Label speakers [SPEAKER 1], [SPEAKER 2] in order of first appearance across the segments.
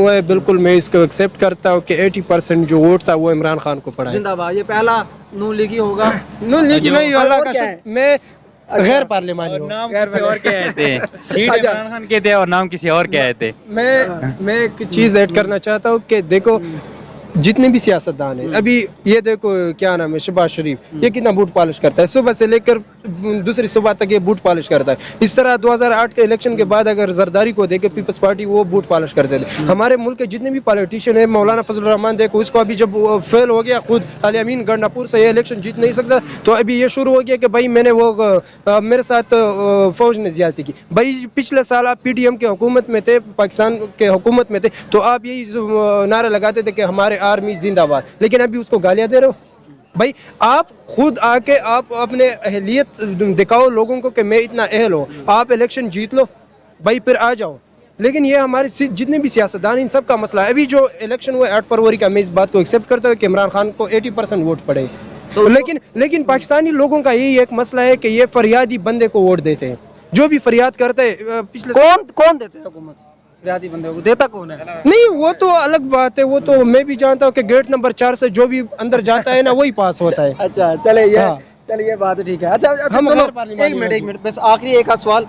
[SPEAKER 1] وہ ہے بالکل میں اس کو ایکسیپٹ کرتا ہوں کہ 80% جو ووٹ تھا وہ عمران خان کو پڑا ہے.
[SPEAKER 2] زندہ باد. یہ پہلا نون لیگی ہوگا.
[SPEAKER 1] نون لیگی نہیں, اللہ کا
[SPEAKER 2] کیا ہے؟
[SPEAKER 1] شکر میں غیر پارلیمانی ہوں.
[SPEAKER 3] نام کسی اور کے آئے تھے, سیٹ عمران خان کے تھے اور نام کسی اور کے آئے تھے.
[SPEAKER 1] میں ایک چیز ایڈ کرنا چاہتا ہوں کہ دیکھو جتنے بھی سیاستدان ہیں, ابھی یہ دیکھو کیا نام ہے, شہباز شریف, یہ کتنا بوٹ پالش کرتا ہے, صبح سے لے کر دوسری صبح تک یہ بوٹ پالش کرتا ہے. اس طرح 2008 کے الیکشن کے بعد اگر زرداری کو دیکھے پیپلز پارٹی, وہ بوٹ پالش کرتے تھے. ہمارے ملک کے جتنے بھی پالیٹیشین ہیں, مولانا فضل الرحمان دیکھو, اس کو ابھی جب فیل ہو گیا خود علی امین گنڈاپور سے یہ الیکشن جیت نہیں سکتا, تو ابھی یہ شروع ہو گیا کہ بھائی میں نے وہ میرے ساتھ فوج نے زیادتی کی. بھائی پچھلے سال آپ پی ٹی ایم کے حکومت میں تھے, پاکستان کے حکومت میں تھے, تو آپ یہی نعرہ لگاتے تھے کہ ہمارے آرمی زندہ باد, لیکن ابھی اس کو گالیاں دے رہے ہو. بھائی آپ خود آ کے آپ اپنے اہلیت دکھاؤ لوگوں کو کہ میں اتنا اہل ہوں, آپ الیکشن جیت لو بھائی, پھر آ جاؤ. لیکن یہ ہمارے جتنے بھی سیاستدان ان سب کا مسئلہ ہے. ابھی جو الیکشن ہوا 8 فروری کا, میں اس بات کو ایکسیپٹ کرتا ہوں کہ عمران خان کو 80% ووٹ پڑے, لیکن پاکستانی لوگوں کا یہی ایک مسئلہ ہے کہ یہ فریادی بندے کو ووٹ دیتے ہیں. جو بھی فریاد کرتے ہیں پچھلے
[SPEAKER 2] کون دیتے ہیں حکومت, فریادی بندے کو دیتا کون ہے؟
[SPEAKER 1] نہیں, وہ تو الگ بات ہے, وہ تو میں بھی جانتا ہوں کہ گیٹ نمبر 4 سے جو بھی اندر جاتا ہے نا وہی پاس ہوتا ہے.
[SPEAKER 2] اچھا چلیے یہ بات ٹھیک ہے. اچھا ایک منٹ بس, آخری ایک سوال.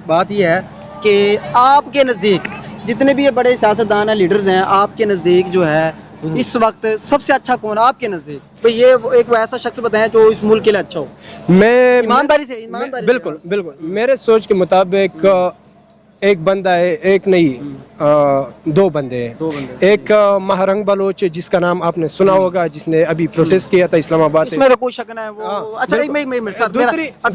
[SPEAKER 2] بات یہ ہے کہ آپ کے نزدیک جتنے بھی یہ بڑے سیاستدان ہیں, لیڈرز ہیں, آپ کے نزدیک جو ہے اس وقت سب سے اچھا کون آپ کے نزدیک؟ تو یہ ایک ایسا شخص بتائیں جو اس ملک کے لیے اچھا ہو,
[SPEAKER 1] میں
[SPEAKER 2] ایمانداری سے.
[SPEAKER 1] بالکل میرے سوچ کے مطابق ایک بندہ ہے, ایک نہیں 2 بندے ہیں. ایک مہرنگ بلوچ ہے جس کا نام آپ نے سنا ہوگا, جس نے ابھی پروٹیسٹ کیا تھا اسلام آباد
[SPEAKER 2] میں. کوئی شک نہ ہے وہ. اچھا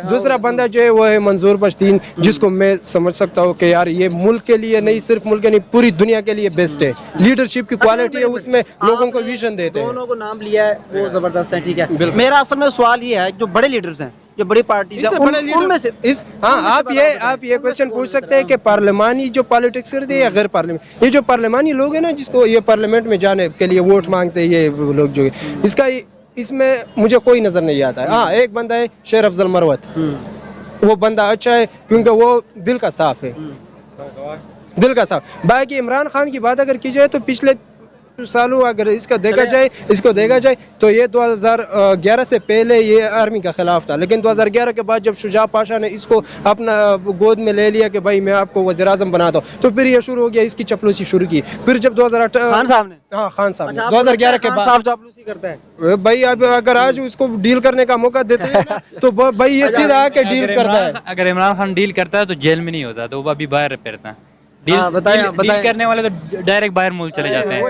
[SPEAKER 1] دوسرا بندہ جو ہے وہ ہے منظور پشتین, جس کو میں سمجھ سکتا ہوں کہ یار یہ ملک کے لیے نہیں, صرف ملک کے نہیں پوری دنیا کے لیے بیسٹ ہے. لیڈرشپ کی کوالٹی ہے اس میں, لوگوں کو ویژن دیتے ہیں.
[SPEAKER 2] دونوں کو نام لیا ہے وہ زبردست ہے, ٹھیک ہے. میرا اصل میں سوال یہ ہے, جو بڑے لیڈرز ہیں, جو بڑی پارٹیز ہیں, ان میں سے
[SPEAKER 1] آپ یہ کوشچن پوچھ سکتے ہیں کہ پارلیمانی جو پالیٹکس کرتے ہیں یا غیر پارلیمانی. یہ جو پارلیمانی لوگ ہیں نا, جس کو یہ پارلیمنٹ میں جانے کے لیے ووٹ مانگتے ہیں, یہ لوگ جو اس میں مجھے کوئی نظر نہیں آتا ہے. ہاں ایک بندہ ہے شیر افضل مروت, وہ بندہ اچھا ہے کیونکہ وہ دل کا صاف ہے, دل کا صاف. باقی عمران خان کی بات اگر کی جائے تو پچھلے سالوں اگر اس کو دیکھا جائے تو یہ 2011 سے پہلے یہ آرمی کا خلاف تھا, لیکن 2011 کے بعد جب شجاع پاشا نے اس کو اپنا گود میں لے لیا کہ بھائی میں آپ کو وزیر اعظم بناتا ہوں, تو پھر یہ شروع ہو گیا اس کی چپلوسی شروع کی. پھر جب 2018 خان صاحب نے 2011 کے بعد
[SPEAKER 2] چاپلوسی کرتا ہے
[SPEAKER 1] بھائی, اب اگر آج اس کو ڈیل کرنے کا موقع دیتے ہیں تو بھائی یہ سیدھا آ کے ڈیل کرتا ہے.
[SPEAKER 3] اگر عمران خان ڈیل کرتا ہے تو جیل میں نہیں ہوتا, تو وہ ابھی باہر پھرتا ہے. ڈیل کرنے والے تو ڈائریکٹ باہر ملک چلے جاتے ہیں.